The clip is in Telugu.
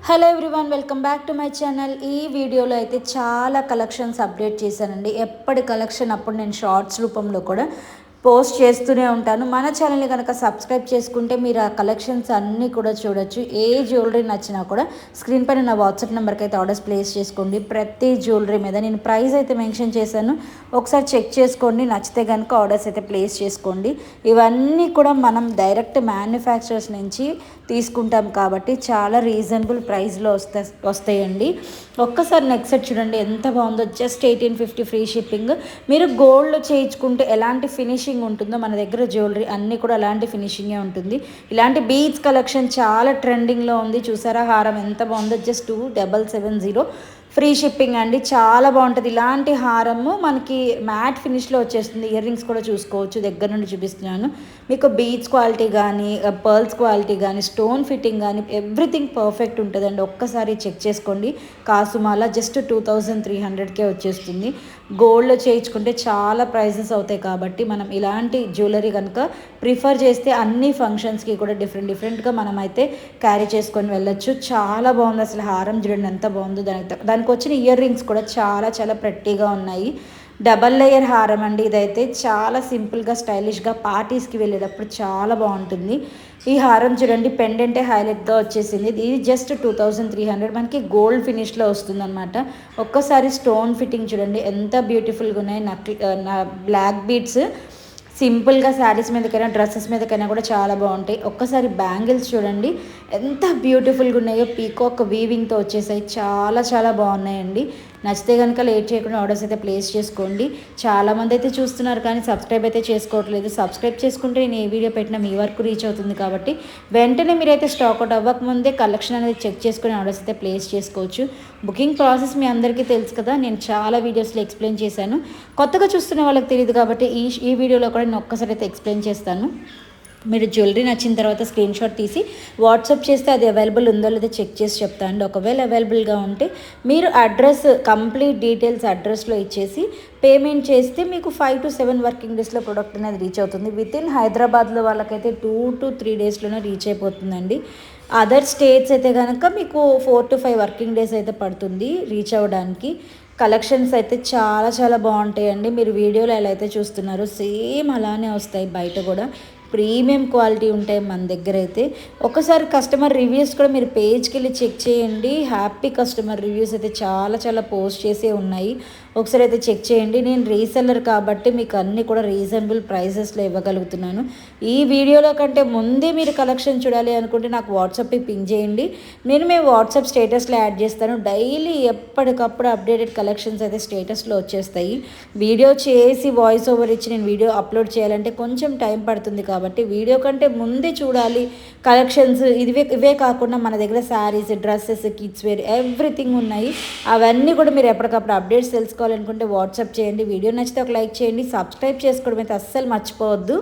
Hello everyone, welcome back to my channel. ఈ వీడియోలో అయితే చాలా కలెక్షన్స్ అప్డేట్ చేశానండి. ఎప్పటి కలెక్షన్ అప్పుడు నేను షార్ట్స్ రూపంలో కూడా పోస్ట్ చేస్తూనే ఉంటాను. మన ఛానల్ని కనుక సబ్స్క్రైబ్ చేసుకుంటే మీరు ఆ కలెక్షన్స్ అన్నీ కూడా చూడొచ్చు. ఏ జ్యువెలరీ నచ్చినా కూడా స్క్రీన్ పైన నా వాట్సాప్ నెంబర్కి అయితే ఆర్డర్స్ ప్లేస్ చేసుకోండి. ప్రతి జ్యువెలరీ మీద నేను ప్రైస్ అయితే మెన్షన్ చేశాను, ఒకసారి చెక్ చేసుకోండి. నచ్చితే కనుక ఆర్డర్స్ అయితే ప్లేస్ చేసుకోండి. ఇవన్నీ కూడా మనం డైరెక్ట్ మ్యానుఫ్యాక్చరర్స్ నుంచి తీసుకుంటాం కాబట్టి చాలా రీజనబుల్ ప్రైస్లో వస్తాయండి. ఒక్కసారి నెక్స్ట్ సెట్ చూడండి ఎంత బాగుందో. Just 1850 free shipping. మీరు గోల్డ్ చేయించుకుంటే ఎలాంటి ఫినిషింగ్ ఉంటుందో మన దగ్గర జ్యువెలరీ అన్నీ కూడా అలాంటి ఫినిషింగే ఉంటుంది. ఇలాంటి బీడ్స్ కలెక్షన్ చాలా ట్రెండింగ్లో ఉంది. చూసారా హారం ఎంత బాగుందో. జస్ట్ 2770 ఫ్రీ షిప్పింగ్ అండి. చాలా బాగుంటుంది. ఇలాంటి హారము మనకి మ్యాట్ ఫినిష్లో వచ్చేస్తుంది. ఇయర్ రింగ్స్ కూడా చూసుకోవచ్చు, దగ్గర నుండి చూపిస్తున్నాను మీకు. బీడ్స్ క్వాలిటీ కానీ, పర్ల్స్ క్వాలిటీ కానీ, స్టోన్ ఫిట్టింగ్ కానీ ఎవ్రీథింగ్ పర్ఫెక్ట్ ఉంటుందండి. ఒక్కసారి చెక్ చేసుకోండి. కాసుమాల జస్ట్ 2300కే వచ్చేస్తుంది. గోల్డ్లో చేయించుకుంటే చాలా ప్రైజెస్ అవుతాయి కాబట్టి మనం ఇలాంటి జ్యువెలరీ కనుక ప్రిఫర్ చేస్తే అన్ని ఫంక్షన్స్కి కూడా డిఫరెంట్గా మనం అయితే క్యారీ చేసుకొని వెళ్ళొచ్చు. చాలా బాగుంది అసలు. హారం చూడండి ఎంత బాగుందో. దానికి వచ్చిన ఇయర్ రింగ్స్ కూడా చాలా ప్రెట్టీగా ఉన్నాయి. డబల్ లేయర్ హారం అండి ఇదైతే. చాలా సింపుల్గా స్టైలిష్గా పార్టీస్కి వెళ్ళేటప్పుడు చాలా బాగుంటుంది. ఈ హారం చూడండి పెండెంటే హైలైట్గా వచ్చేసింది. ఇది జస్ట్ 2300 మనకి గోల్డ్ ఫినిష్లో వస్తుంది అనమాట. ఒక్కసారి స్టోన్ ఫిట్టింగ్ చూడండి ఎంత బ్యూటిఫుల్గా ఉన్నాయి. బ్లాక్ బీడ్స్ సింపుల్గా శారీస్ మీదకైనా డ్రెస్సెస్ మీదకైనా కూడా చాలా బాగుంటాయి. ఒక్కసారి బ్యాంగిల్స్ చూడండి ఎంత బ్యూటిఫుల్గా ఉన్నాయో. పీకాక్ వీవింగ్తో వచ్చేసాయి. చాలా బాగున్నాయండి. నచ్చితే కనుక లేట్ చేయకుండా ఆర్డర్స్ అయితే ప్లేస్ చేసుకోండి. చాలామంది అయితే చూస్తున్నారు కానీ సబ్స్క్రైబ్ అయితే చేసుకోవట్లేదు. సబ్స్క్రైబ్ చేసుకుంటే నేను ఏ వీడియో పెట్టినా మీ వరకు రీచ్ అవుతుంది కాబట్టి వెంటనే మీరైతే స్టాక్ అవుట్ అవ్వకముందే కలెక్షన్ అనేది చెక్ చేసుకుని ఆర్డర్స్ అయితే ప్లేస్ చేసుకోవచ్చు. బుకింగ్ ప్రాసెస్ మీ అందరికీ తెలుసు కదా, నేను చాలా వీడియోస్లో ఎక్స్ప్లెయిన్ చేశాను. కొత్తగా చూస్తున్న వాళ్ళకి తెలియదు కాబట్టి ఈ వీడియోలో కూడా నేను ఒక్కసారి అయితే ఎక్స్ప్లెయిన్ చేస్తాను. మీరు జ్యువెలరీ నచ్చిన తర్వాత స్క్రీన్ షాట్ తీసి వాట్సాప్ చేస్తే అది అవైలబుల్ ఉందో లేదో చెక్ చేసి చెప్తాను. ఒకవేళ అవైలబుల్గా ఉంటే మీరు అడ్రస్ కంప్లీట్ డీటెయిల్స్ అడ్రస్లో ఇచ్చేసి పేమెంట్ చేస్తే మీకు 5 to 7 వర్కింగ్ డేస్లో ప్రోడక్ట్ అనేది రీచ్ అవుతుంది. వితిన్ హైదరాబాద్లో వాళ్ళకైతే 2 to 3 డేస్లోనే రీచ్ అయిపోతుందండి. అదర్ స్టేట్స్ అయితే కనుక మీకు 4 to 5 వర్కింగ్ డేస్ అయితే పడుతుంది రీచ్ అవ్వడానికి. కలెక్షన్స్ అయితే చాలా బాగుంటాయండి. మీరు వీడియోలో ఎలా అయితే చూస్తున్నారో సేమ్ అలానే వస్తాయి. బయట కూడా ప్రీమియం క్వాలిటీ ఉంటాయి మన దగ్గర అయితే. ఒకసారి కస్టమర్ రివ్యూస్ కూడా మీరు పేజ్కి వెళ్ళి చెక్ చేయండి. హ్యాపీ కస్టమర్ రివ్యూస్ అయితే చాలా పోస్ట్ చేసే ఉన్నాయి. ఒకసారి అయితే చెక్ చేయండి. నేను రీసెల్లర్ కాబట్టి మీకు అన్నీ కూడా రీజనబుల్ ప్రైసెస్లో ఇవ్వగలుగుతున్నాను. ఈ వీడియోలో కంటే ముందే మీరు కలెక్షన్ చూడాలి అనుకుంటే నాకు వాట్సాప్కి పింగ్ చేయండి. మేము వాట్సాప్ స్టేటస్లో యాడ్ చేస్తాను. డైలీ ఎప్పటికప్పుడు అప్డేటెడ్ కలెక్షన్స్ అయితే స్టేటస్లో వచ్చేస్తాయి. వీడియో చేసి వాయిస్ ఓవర్ ఇచ్చి నేను వీడియో అప్లోడ్ చేయాలంటే కొంచెం టైం పడుతుంది కాబట్టి వీడియో కంటే ముందే చూడాలి కలెక్షన్స్. ఇవే కాకుండా మన దగ్గర saris, dresses, kids wear everything ఉన్నాయి. అవన్నీ కూడా మీరు ఎప్పటికప్పుడు అప్డేట్స్ తెలుసుకోవాలనుకుంటే వాట్సాప్ చేయండి. వీడియో నచ్చితే ఒక లైక్ చేయండి. సబ్స్క్రైబ్ చేసుకోవడం అయితే అస్సలు మర్చిపోవద్దు.